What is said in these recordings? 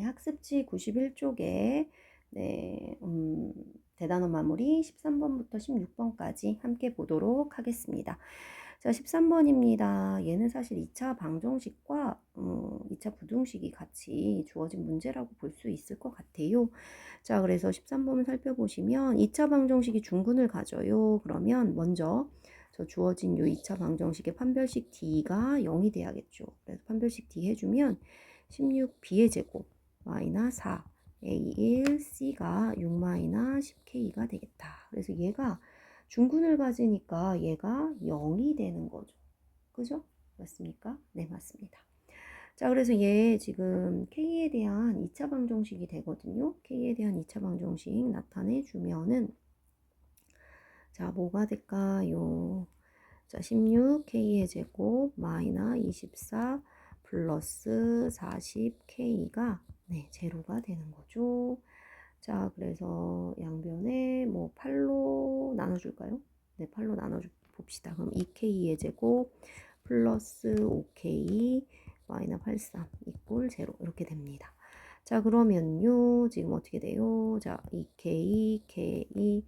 학습지 91쪽에 대단원 마무리 13번부터 16번까지 함께 보도록 하겠습니다. 자, 13번입니다. 얘는 사실 2차 방정식과 2차 부등식이 같이 주어진 문제라고 볼 수 있을 것 같아요. 자, 그래서 13번 살펴보시면 2차 방정식이 중근을 가져요. 그러면 먼저 저 주어진 요 2차 방정식의 판별식 D가 0이 돼야겠죠. 그래서 판별식 D 해주면 16B의 제곱 Y나 4 A1 C가 6 10K가 되겠다. 그래서 얘가 중근을 가지니까 얘가 0이 되는 거죠. 그죠? 맞습니까? 네, 맞습니다. 자, 그래서 얘 지금 K에 대한 2차 방정식이 되거든요. K에 대한 2차 방정식 나타내 주면은 자, 뭐가 될까요? 자, 16K의 제곱 마이너스 24 플러스 40K가 네, 제로가 되는 거죠. 자, 그래서 양변에 뭐 8로 나눠줄까요? 네, 8로 나눠봅시다. 그럼 2K의 제곱 플러스 5K 마이너스 83 이꼴 0 이렇게 됩니다. 자, 그러면요, 지금 어떻게 돼요? 자, 2K, K,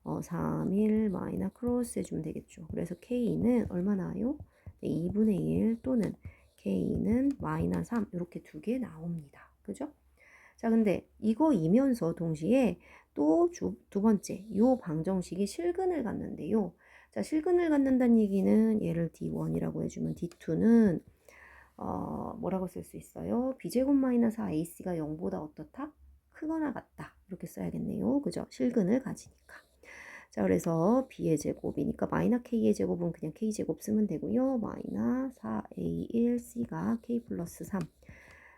3일 마이너 크로스 해주면 되겠죠. 그래서 K는 얼마 나와요? 네, 2분의 1 또는 K는 마이너스 3 이렇게 두 개 나옵니다. 그죠? 자, 근데 이거이면서 동시에 또 두 번째 요 방정식이 실근을 갖는데요. 자, 실근을 갖는다는 얘기는 얘를 D1이라고 해주면 D2는 뭐라고 쓸 수 있어요? B제곱 마이너스 AC가 0보다 어떻다? 크거나 같다. 이렇게 써야겠네요. 그죠? 실근을 가지니까. 자, 그래서 B의 제곱이니까 마이너 K의 제곱은 그냥 K제곱 쓰면 되고요. 마이너 4A1C가 K 플러스 3.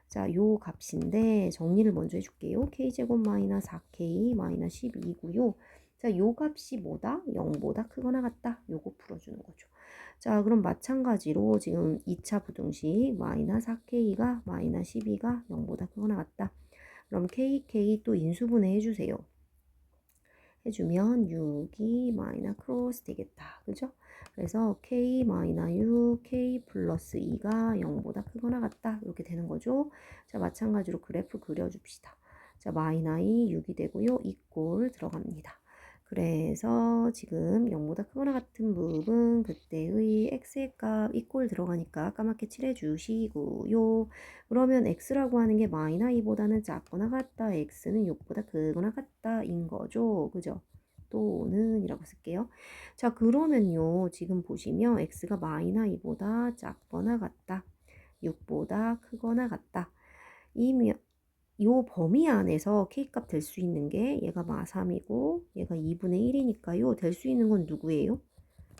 자, 요 값인데 정리를 먼저 해줄게요. K제곱 마이너 4K 마이너 12고요. 자, 요 값이 뭐다? 0보다 크거나 같다. 요거 풀어주는 거죠. 자, 그럼 마찬가지로 지금 2차 부등식 마이너 4K가 마이너 12가 0보다 크거나 같다. 그럼 KK 또 인수분해 해주세요. 해주면 6이 마이너 크로스 되겠다. 그죠? 그래서 K 마이너 6, K 플러스 2가 0보다 크거나 같다. 이렇게 되는 거죠. 자, 마찬가지로 그래프 그려줍시다. 자, 마이너 2, 6이 되고요. 이꼴 들어갑니다. 그래서 지금 0보다 크거나 같은 부분 그때의 x의 값 이꼴 들어가니까 까맣게 칠해주시고요. 그러면 x라고 하는 게 마이너 2보다는 작거나 같다. x는 6보다 크거나 같다인 거죠. 그죠? 또는 이라고 쓸게요. 자, 그러면요. 지금 보시면 x가 마이너 2보다 작거나 같다. 6보다 크거나 같다. 이면 요 범위 안에서 K값 될 수 있는 게 얘가 마3이고 얘가 2분의 1이니까요. 될 수 있는 건 누구예요?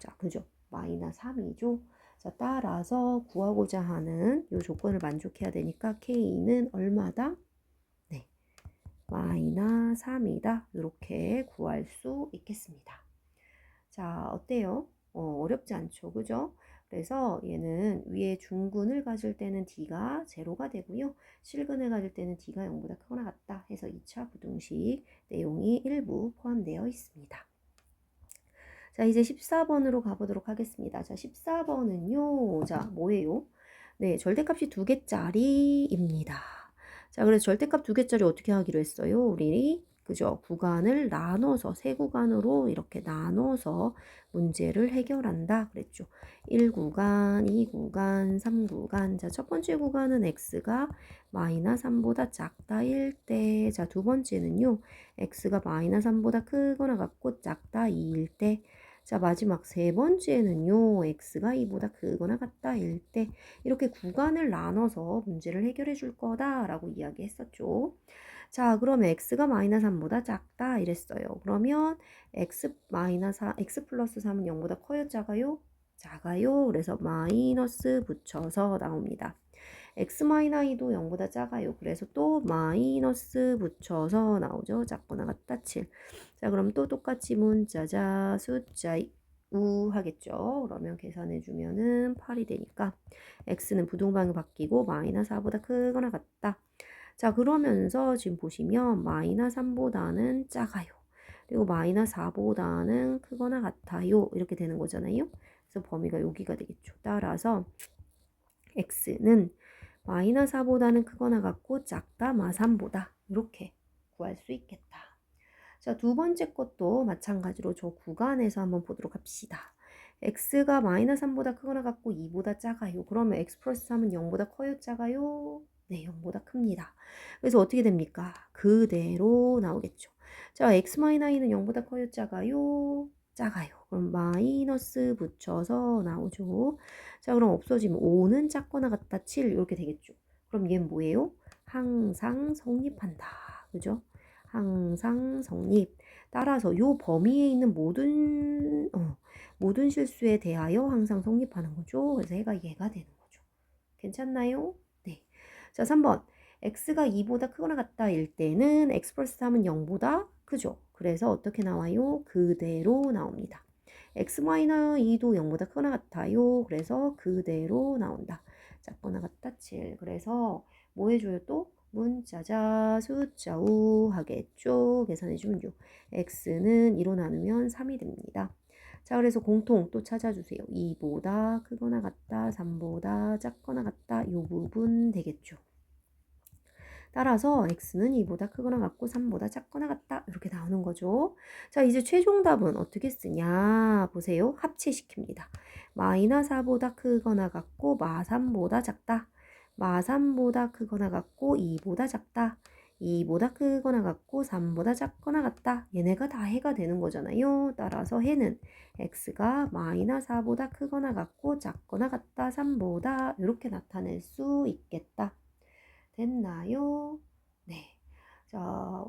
자, 그죠? 마이너 3이죠. 자, 따라서 구하고자 하는 요 조건을 만족해야 되니까 K는 얼마다? 네, 마이너 3이다. 이렇게 구할 수 있겠습니다. 자, 어때요? 어렵지 않죠. 그죠? 그래서 얘는 위에 중근을 가질 때는 D가 제로가 되고요. 실근을 가질 때는 D가 0보다 크거나 같다 해서 2차 부등식 내용이 일부 포함되어 있습니다. 자, 이제 14번으로 가보도록 하겠습니다. 자, 14번은요. 자, 뭐예요? 네, 절대값이 2개짜리입니다. 자, 그래서 절대값 2개짜리 어떻게 하기로 했어요? 우리 그죠? 구간을 나눠서 세 구간으로 이렇게 나눠서 문제를 해결한다 그랬죠. 1구간, 2구간, 3구간. 자, 첫 번째 구간은 x가 마이너스 3보다 작다일 때. 자, 두 번째는요. x가 마이너스 3보다 크거나 같고 작다 2일 때. 자, 마지막 세 번째는요. x가 2보다 크거나 같다일 때. 이렇게 구간을 나눠서 문제를 해결해 줄 거다라고 이야기했었죠. 자, 그러면 x가 마이너스 3보다 작다 이랬어요. 그러면 x 플러스 3은 0보다 커요, 작아요? 작아요. 그래서 마이너스 붙여서 나옵니다. x 마이너 2도 0보다 작아요. 그래서 또 마이너스 붙여서 나오죠. 작거나 같다 7. 자, 그럼 또 똑같이 문자자 숫자 우 하겠죠. 그러면 계산해 주면은 8이 되니까 x는 부동방이 바뀌고 마이너스 4보다 크거나 같다. 자, 그러면서 지금 보시면 마이너스 3보다는 작아요. 그리고 마이너스 4보다는 크거나 같아요. 이렇게 되는 거잖아요. 그래서 범위가 여기가 되겠죠. 따라서 x는 마이너스 4보다는 크거나 같고 작다 마3보다 이렇게 구할 수 있겠다. 자, 두 번째 것도 마찬가지로 저 구간에서 한번 보도록 합시다. x가 마이너스 3보다 크거나 같고 2보다 작아요. 그러면 x 플러스 3은 0보다 커요? 작아요? 네, 0보다 큽니다. 그래서 어떻게 됩니까? 그대로 나오겠죠. 자, x 마이너스 2는 0보다 커요? 작아요? 작아요. 그럼 마이너스 붙여서 나오죠. 자, 그럼 없어지면 5는 작거나 같다 7 이렇게 되겠죠. 그럼 얘는 뭐예요? 항상 성립한다. 그죠? 항상 성립. 따라서 요 범위에 있는 모든 실수에 대하여 항상 성립하는 거죠. 그래서 얘가 되는 거죠. 괜찮나요? 네. 자, 3번. x가 2보다 크거나 같다일 때는 x 플러스 3은 0보다 크죠. 그래서 어떻게 나와요? 그대로 나옵니다. x 마이너스 2도 0보다 크거나 같아요. 그래서 그대로 나온다. 작거나 같다 7. 그래서 뭐 해줘요 또? 문자자 숫자 우 하겠죠. 계산해주면 6. x는 2로 나누면 3이 됩니다. 자, 그래서 공통 또 찾아주세요. 2보다 크거나 같다, 3보다 작거나 같다, 이 부분 되겠죠. 따라서 x는 2보다 크거나 같고 3보다 작거나 같다 이렇게 나오는 거죠. 자, 이제 최종 답은 어떻게 쓰냐 보세요. 합체시킵니다. 마이너스 4보다 크거나 같고 마3보다 작다. 마3보다 크거나 같고 2보다 작다. 2보다 크거나 같고 3보다 작거나 같다. 얘네가 다 해가 되는 거잖아요. 따라서 해는 x가 마이너스 4보다 크거나 같고 작거나 같다. 3보다 이렇게 나타낼 수 있겠다. 됐나요? 네. 자,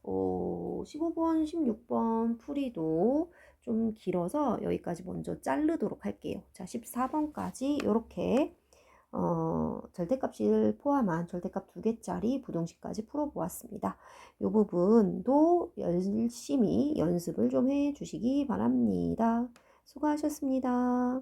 15번, 16번 풀이도 좀 길어서 여기까지 먼저 자르도록 할게요. 자, 14번까지 이렇게 절대값을 포함한 절대값 2개짜리 부등식까지 풀어보았습니다. 이 부분도 열심히 연습을 좀 해주시기 바랍니다. 수고하셨습니다.